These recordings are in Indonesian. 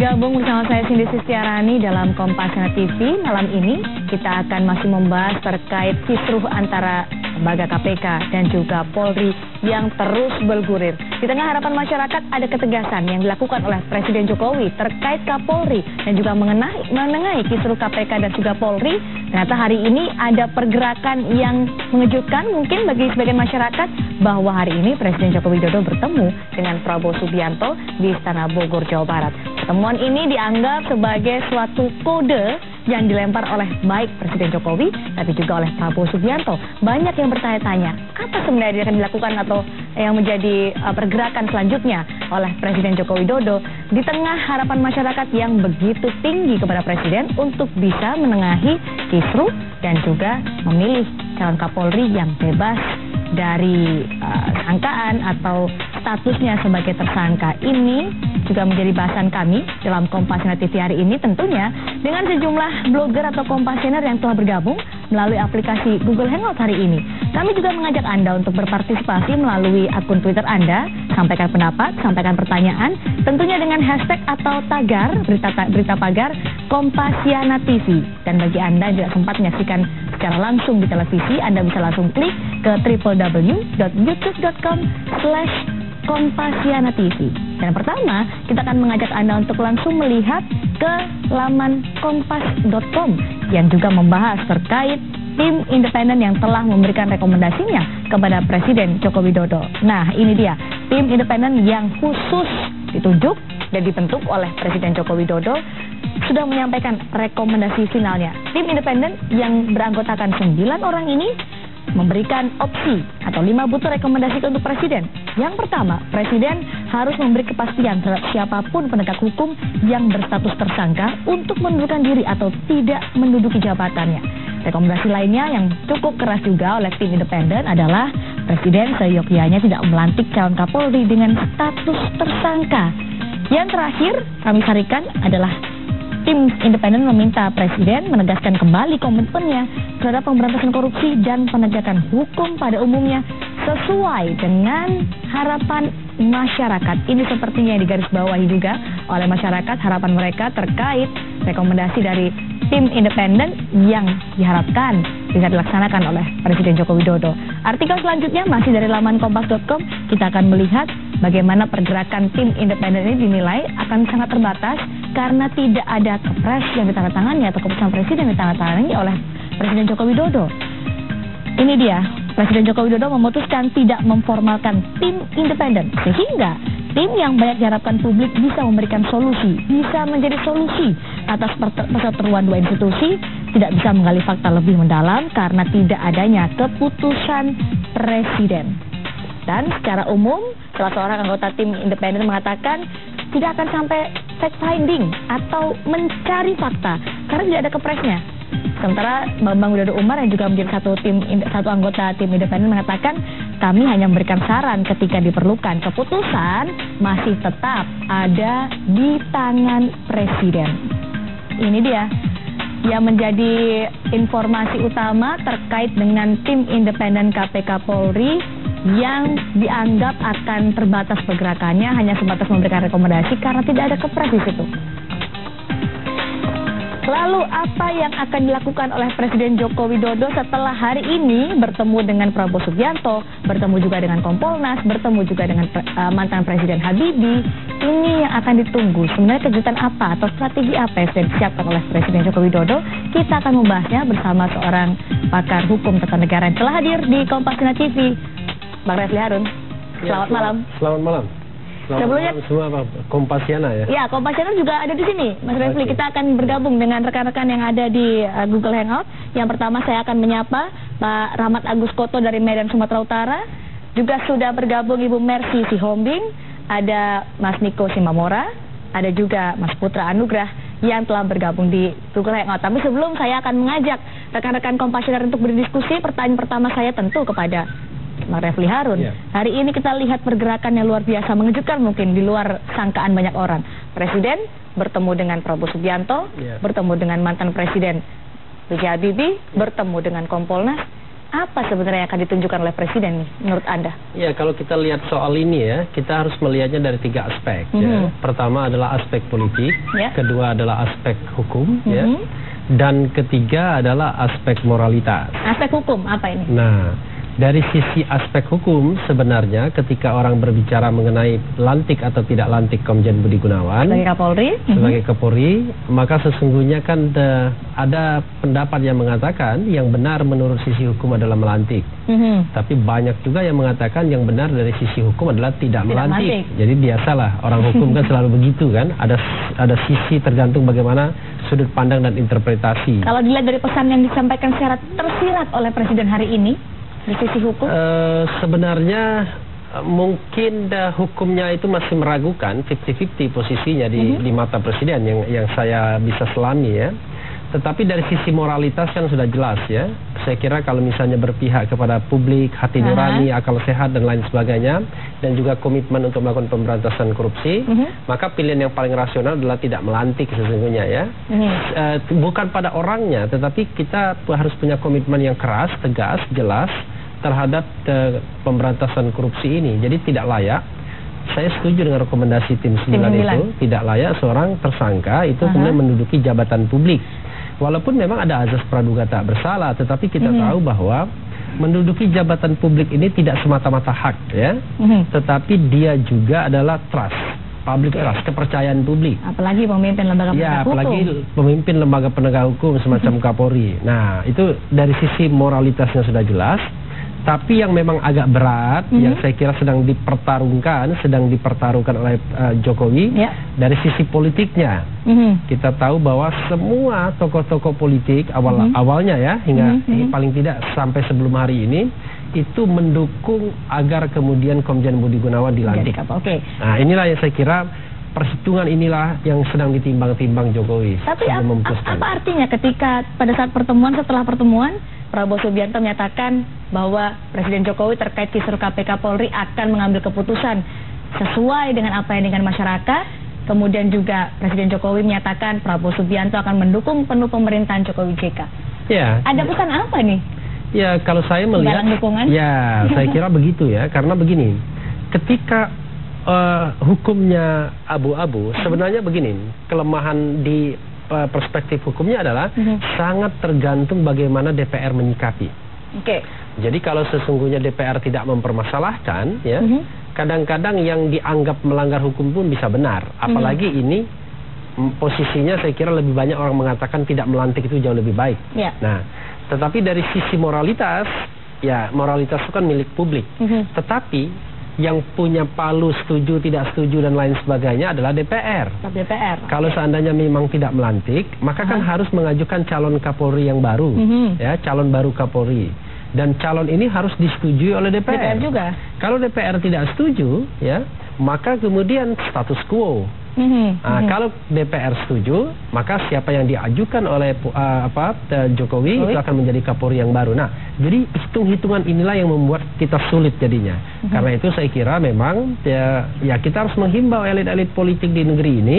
Bergabung bersama saya Cindy Sistiarani dalam Kompasana TV. Malam ini kita akan masih membahas terkait kisruh antara lembaga KPK dan juga Polri yang terus bergulir. Di tengah harapan masyarakat ada ketegasan yang dilakukan oleh Presiden Jokowi terkait Kapolri dan juga menengahi kisruh KPK dan juga Polri. Ternyata hari ini ada pergerakan yang mengejutkan mungkin bagi sebagian masyarakat bahwa hari ini Presiden Joko Widodo bertemu dengan Prabowo Subianto di Istana Bogor, Jawa Barat. Pertemuan ini dianggap sebagai suatu kode yang dilempar oleh baik Presiden Jokowi tapi juga oleh Prabowo Subianto. Banyak yang bertanya-tanya, apa sebenarnya akan dilakukan atau yang menjadi pergerakan selanjutnya oleh Presiden Joko Widodo di tengah harapan masyarakat yang begitu tinggi kepada Presiden untuk bisa menengahi kisruh dan juga memilih calon Kapolri yang bebas dari sangkaan atau statusnya sebagai tersangka. Ini juga menjadi bahasan kami dalam Kompasana TV hari ini, tentunya dengan sejumlah blogger atau kompasioner yang telah bergabung melalui aplikasi Google Hangout hari ini. Kami juga mengajak Anda untuk berpartisipasi melalui akun Twitter Anda, sampaikan pendapat, sampaikan pertanyaan, tentunya dengan hashtag atau tagar berita pagar Kompasiana TV. Dan bagi Anda yang tidak sempat menyaksikan secara langsung di televisi, Anda bisa langsung klik ke www.youtube.com/Kompasiana TV. Dan pertama, kita akan mengajak Anda untuk langsung melihat ke laman kompas.com yang juga membahas terkait tim independen yang telah memberikan rekomendasinya kepada Presiden Joko Widodo. Nah, ini dia, tim independen yang khusus ditunjuk dan dibentuk oleh Presiden Joko Widodo sudah menyampaikan rekomendasi finalnya. Tim independen yang beranggotakan 9 orang ini memberikan opsi atau 5 butir rekomendasi untuk Presiden. Yang pertama, Presiden harus memberi kepastian terhadap siapapun penegak hukum yang berstatus tersangka untuk mengundurkan diri atau tidak menduduki jabatannya. Rekomendasi lainnya yang cukup keras juga oleh tim independen adalah Presiden seyogyanya tidak melantik calon Kapolri dengan status tersangka. Yang terakhir kami sarankan adalah tim independen meminta Presiden menegaskan kembali komitmennya terhadap pemberantasan korupsi dan penegakan hukum pada umumnya sesuai dengan harapan masyarakat. Ini sepertinya yang digarisbawahi juga oleh masyarakat, harapan mereka terkait rekomendasi dari tim independen yang diharapkan bisa dilaksanakan oleh Presiden Joko Widodo. Artikel selanjutnya masih dari laman kompas.com, kita akan melihat bagaimana pergerakan tim independen ini dinilai akan sangat terbatas karena tidak ada kepres yang ditandatangani atau keputusan Presiden yang ditandatangani oleh Presiden Joko Widodo. Ini dia, Presiden Joko Widodo memutuskan tidak memformalkan tim independen sehingga tim yang banyak diharapkan publik bisa memberikan solusi, bisa menjadi solusi atas perseteruan dua institusi, tidak bisa menggali fakta lebih mendalam karena tidak adanya keputusan Presiden. Dan secara umum, salah seorang anggota tim independen mengatakan tidak akan sampai fact-finding atau mencari fakta karena tidak ada kepresnya. Sementara Bambang Widodo Umar yang juga menjadi satu anggota tim independen mengatakan kami hanya memberikan saran ketika diperlukan. Keputusan masih tetap ada di tangan Presiden. Ini dia yang menjadi informasi utama terkait dengan tim independen KPK Polri yang dianggap akan terbatas pergerakannya, hanya sebatas memberikan rekomendasi karena tidak ada kepres di situ. Lalu apa yang akan dilakukan oleh Presiden Joko Widodo setelah hari ini bertemu dengan Prabowo Subianto, bertemu juga dengan Kompolnas, bertemu juga dengan mantan Presiden Habibie? Ini yang akan ditunggu. Sebenarnya kejutan apa atau strategi apa yang sudah disiapkan oleh Presiden Joko Widodo? Kita akan membahasnya bersama seorang pakar hukum tata negara yang telah hadir di Kompasana TV, Bang Refli Harun. Selamat malam. Selamat malam. Sebelumnya semua Kompasiana ya. Ya, Kompasiana juga ada di sini, Mas Refli. Kita akan bergabung dengan rekan-rekan yang ada di Google Hangout. Yang pertama saya akan menyapa Pak Rahmat Agus Koto dari Medan, Sumatera Utara. Juga sudah bergabung Ibu Mercy Sihombing, ada Mas Niko Simamora, ada juga Mas Putra Anugrah yang telah bergabung di Google Hangout. Tapi sebelum saya akan mengajak rekan-rekan Kompasiana untuk berdiskusi, pertanyaan pertama saya tentu kepada Bang Refli Harun. Hari ini kita lihat pergerakan yang luar biasa, mengejutkan mungkin di luar sangkaan banyak orang. Presiden bertemu dengan Prabowo Subianto, bertemu dengan mantan Presiden B.J. Habibie, bertemu dengan Kompolnas. apa sebenarnya yang akan ditunjukkan oleh Presiden nih, menurut Anda? Ya, kalau kita lihat soal ini ya, kita harus melihatnya dari 3 aspek. Ya. Pertama adalah aspek politik, kedua adalah aspek hukum, ya, dan ketiga adalah aspek moralitas. Aspek hukum apa ini? Nah, dari sisi aspek hukum sebenarnya ketika orang berbicara mengenai lantik atau tidak lantik Komjen Budi Gunawan sebagai Kapolri, maka sesungguhnya kan ada pendapat yang mengatakan yang benar menurut sisi hukum adalah melantik. Tapi banyak juga yang mengatakan yang benar dari sisi hukum adalah tidak melantik. Jadi biasalah orang hukum kan selalu begitu kan, ada sisi tergantung bagaimana sudut pandang dan interpretasi. Kalau dilihat dari pesan yang disampaikan secara tersirat oleh Presiden hari ini di sisi hukum? Sebenarnya mungkin hukumnya itu masih meragukan 50-50 posisinya di mata Presiden yang saya bisa selami ya. Tetapi dari sisi moralitas kan sudah jelas ya. Saya kira kalau misalnya berpihak kepada publik, hati nurani, akal sehat dan lain sebagainya, dan juga komitmen untuk melakukan pemberantasan korupsi, maka pilihan yang paling rasional adalah tidak melantik sesungguhnya ya. Bukan pada orangnya, tetapi kita harus punya komitmen yang keras, tegas, jelas terhadap pemberantasan korupsi ini. Jadi tidak layak, saya setuju dengan rekomendasi tim 9 itu, tidak layak seorang tersangka itu kemudian menduduki jabatan publik. Walaupun memang ada azas praduga tak bersalah, tetapi kita tahu bahwa menduduki jabatan publik ini tidak semata-mata hak ya, tetapi dia juga adalah trust, public trust, kepercayaan publik. Apalagi pemimpin lembaga penegak hukum. Apalagi pemimpin lembaga penegak hukum semacam Kapolri. Nah, itu dari sisi moralitasnya sudah jelas. Tapi yang memang agak berat, yang saya kira sedang dipertaruhkan oleh Jokowi, dari sisi politiknya. Kita tahu bahwa semua tokoh-tokoh politik awalnya ya, hingga paling tidak sampai sebelum hari ini, itu mendukung agar kemudian Komjen Budi Gunawan dilantik. Nah, inilah yang saya kira perhitungan inilah yang sedang ditimbang-timbang Jokowi. Tapi apa artinya ketika pada saat setelah pertemuan Prabowo Subianto menyatakan bahwa Presiden Jokowi terkait kisru KPK Polri akan mengambil keputusan sesuai dengan apa yang dengan masyarakat. Kemudian juga Presiden Jokowi menyatakan Prabowo Subianto akan mendukung penuh pemerintahan Jokowi JK. Ya. Ada pesan apa nih? Ya, kalau saya melihat, ya saya kira begitu ya, karena begini, ketika hukumnya abu-abu, sebenarnya begini, kelemahan di perspektif hukumnya adalah sangat tergantung bagaimana DPR menyikapi. Jadi kalau sesungguhnya DPR tidak mempermasalahkan, ya, kadang-kadang yang dianggap melanggar hukum pun bisa benar. Apalagi ini posisinya saya kira lebih banyak orang mengatakan tidak melantik itu jauh lebih baik. Nah, tetapi dari sisi moralitas, ya moralitas itu kan milik publik. Tetapi yang punya palu setuju, tidak setuju dan lain sebagainya adalah DPR. Kalau seandainya memang tidak melantik, maka kan harus mengajukan calon Kapolri yang baru, ya, calon baru Kapolri. Dan calon ini harus disetujui oleh DPR juga. Kalau DPR tidak setuju, ya, maka kemudian status quo. Kalau DPR setuju, maka siapa yang diajukan oleh Jokowi itu akan menjadi Kapolri yang baru. Nah, jadi hitung-hitungan inilah yang membuat kita sulit jadinya. Karena itu saya kira memang ya kita harus menghimbau elit-elit politik di negeri ini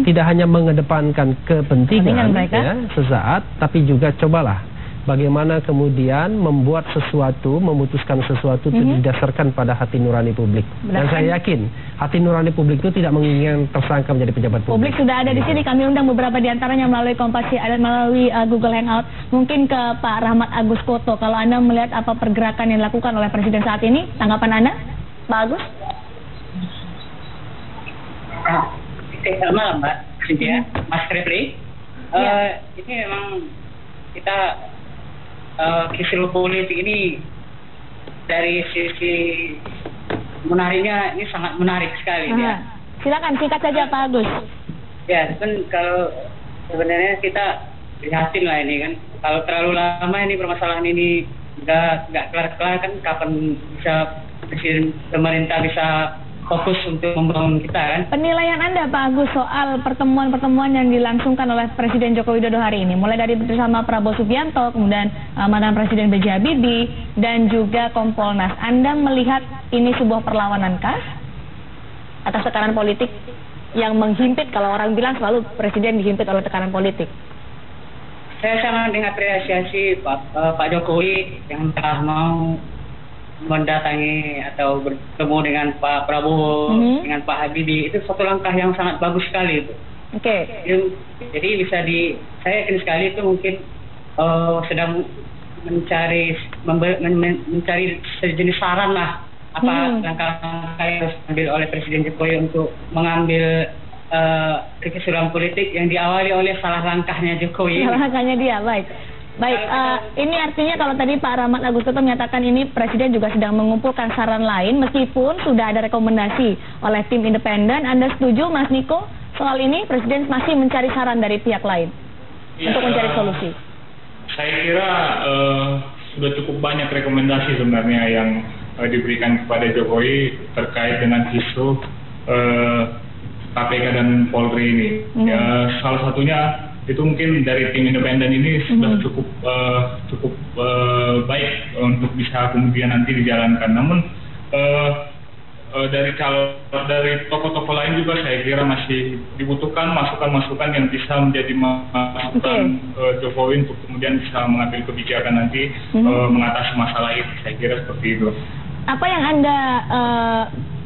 tidak hanya mengedepankan kepentingan ya, sesaat, tapi juga cobalah bagaimana kemudian membuat sesuatu, memutuskan sesuatu itu didasarkan pada hati nurani publik. Dan saya yakin hati nurani publik itu tidak menginginkan tersangka menjadi pejabat publik. Sudah ada di sini, kami undang beberapa diantaranya melalui Kompasi, melalui Google Hangout. Mungkin ke Pak Rahmat Agus Koto, kalau Anda melihat apa pergerakan yang dilakukan oleh Presiden saat ini, tanggapan Anda, Pak Agus? Selamat malam Mbak Cynthia, Mas Refli. Ini memang kita kisru politik ini dari sisi menariknya ini sangat menarik sekali ya. Silakan singkat saja Pak Agus. Ya, kan kalau sebenarnya kita prihatin lah ini kan. Kalau terlalu lama ini permasalahan ini nggak kelar-kelar kan, kapan bisa presiden pemerintah bisa fokus untuk membangun kita kan. Penilaian Anda Pak Agus soal pertemuan-pertemuan yang dilangsungkan oleh Presiden Joko Widodo hari ini, mulai dari bersama Prabowo Subianto, kemudian mantan Presiden B.J. Habibie dan juga Kompolnas, Anda melihat ini sebuah perlawanankah atas tekanan politik yang menghimpit? Kalau orang bilang selalu Presiden dihimpit oleh tekanan politik. saya sangat mengapresiasi Pak Jokowi yang telah mau mendatangi atau bertemu dengan Pak Prabowo, dengan Pak Habibie. Itu satu langkah yang sangat bagus sekali itu. Oke. Jadi saya yakin sekali itu mungkin sedang mencari sejenis saran lah apa langkah-langkah yang harus diambil oleh Presiden Jokowi untuk mengambil keseluruhan politik yang diawali oleh salah langkahnya Jokowi. Salah langkahnya dia, baik. Ini artinya kalau tadi Pak Rahmat Agustoto menyatakan ini Presiden juga sedang mengumpulkan saran lain meskipun sudah ada rekomendasi oleh tim independen. Anda setuju, Mas Niko, soal ini Presiden masih mencari saran dari pihak lain untuk mencari solusi? Saya kira sudah cukup banyak rekomendasi sebenarnya yang diberikan kepada Jokowi terkait dengan isu KPK dan Polri ini. Salah satunya itu mungkin dari tim independen ini sudah cukup baik untuk bisa kemudian nanti dijalankan. Namun dari tokoh-tokoh lain juga saya kira masih dibutuhkan masukan-masukan yang bisa menjadi masukan Jokowi untuk kemudian bisa mengambil kebijakan nanti mengatasi masalah ini. Saya kira seperti itu. Apa yang Anda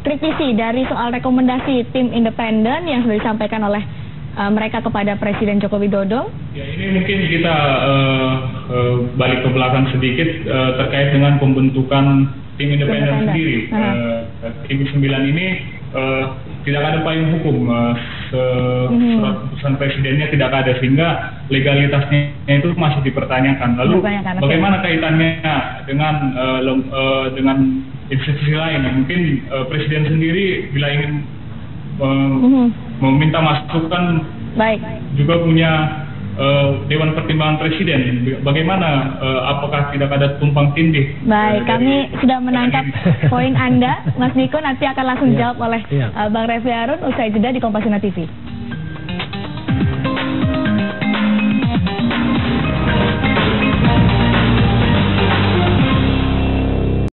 kritisi dari soal rekomendasi tim independen yang sudah disampaikan oleh mereka kepada Presiden Joko Widodo? Ya, ini mungkin kita balik ke belakang sedikit terkait dengan pembentukan tim independen sendiri. Tim 9 ini tidak ada payung hukum, surat keputusan presidennya tidak ada, sehingga legalitasnya itu masih dipertanyakan. Lalu bagaimana kaitannya dengan institusi lain? Mungkin presiden sendiri bila ingin meminta masukan, juga punya Dewan Pertimbangan Presiden. Bagaimana? Apakah tidak ada tumpang tindih? Baik, kami sudah menangkap poin Anda, Mas Niko. Nanti akan langsung dijawab oleh Bang Refli Harun usai jeda di Kompasiana TV.